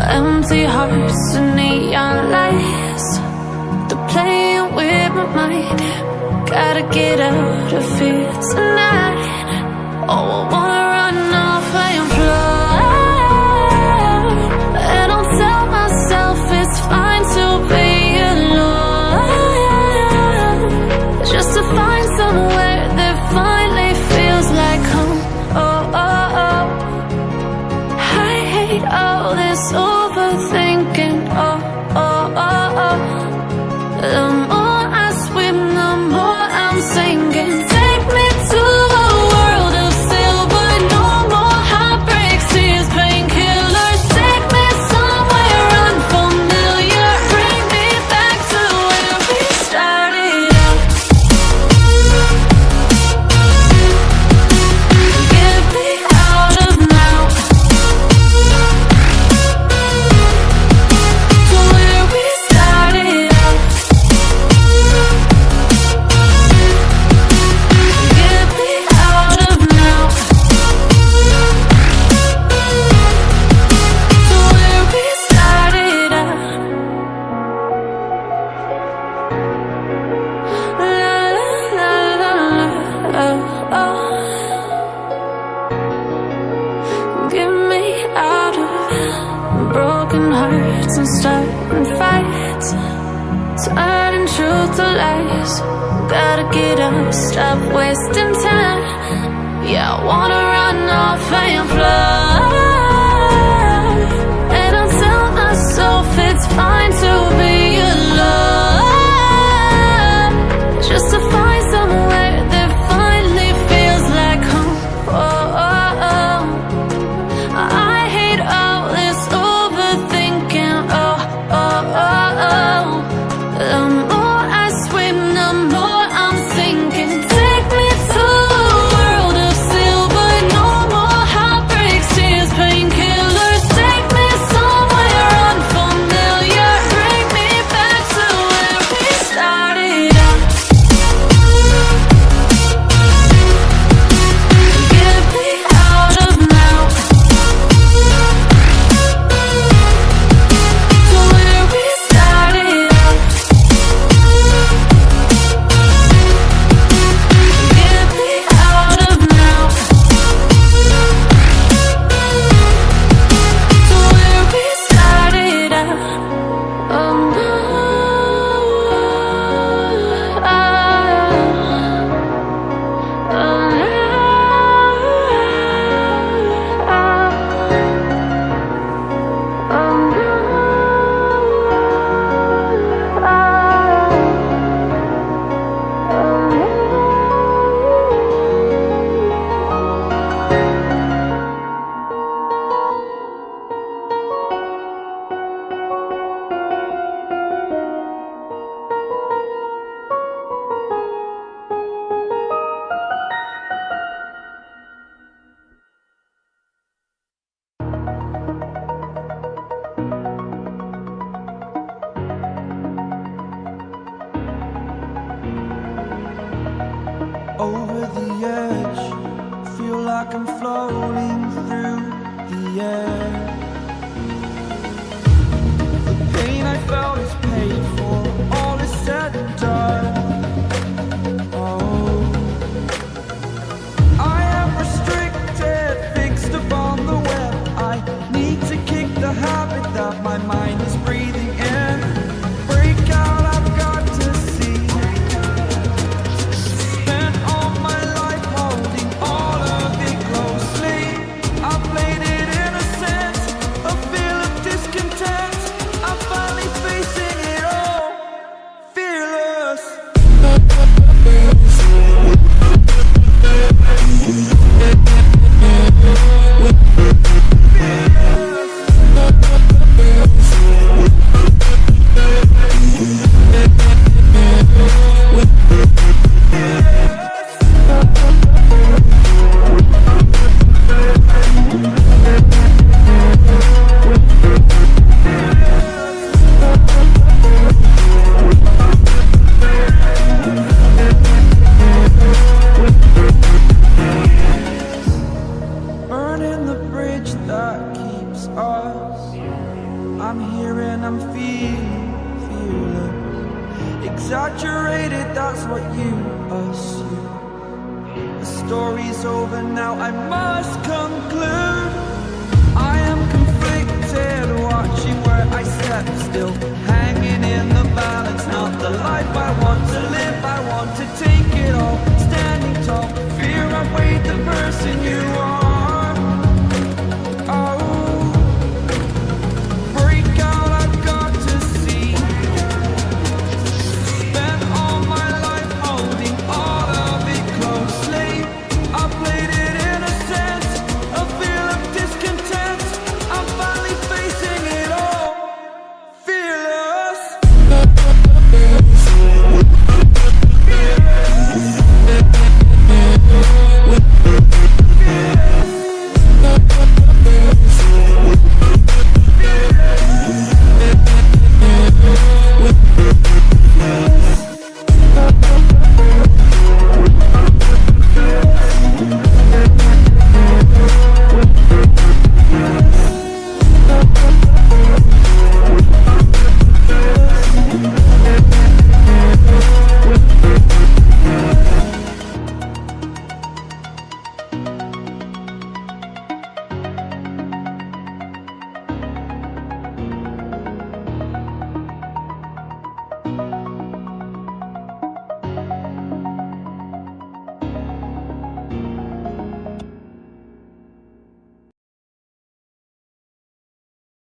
Empty hearts and neon lights, they're playing with my mind. Gotta get out of here tonight. Oh, I wanna run off and fly, and I'll tell myself it's fine to be alone, just to find somewhere that finally feels like home. Oh, oh, oh. I hate all this overthinking. Oh, oh, oh, oh. The more I swim, the more I'm sinking. Take me to a world of silver, no more heartbreaks, tears, painkillers. Take me somewhere unfamiliar, bring me back to where we started out. Get me out of now, to where we started out. Get me out of now, to where we started out. La la la la, oh, oh. Get me out of broken hearts and starting fights, turning truth to lies. Gotta get up, stop wasting time. Yeah, I wanna run off and fly, and I'll tell myself it's fine to be alone, just to find somewhere that finally feels like home. Oh, oh, oh. I hate all this overthinking. Oh, oh, oh, oh. The more I swim, the more I'm sinking. Take me to a world of silver, no more heartbreaks, tears, painkillers. Take me somewhere unfamiliar, bring me back to where we started out. Get me out of now, to where we started out. Get me out of now, to where we started out. Oh no, over the edge, feel like I'm floating through the air. The pain I felt is paid for, all is said and done. Oh, I am restricted, fixed upon the web. I need to kick the habit that my mind is breathing in. Break out, I've got to see. Spent all my life holding all of it closely. I played it innocent, here and I'm feeling fearless. Exaggerated, that's what you assume. The story's over now, I must conclude. I am conflicted, watching where I step still, hanging in the balance, not the life I want.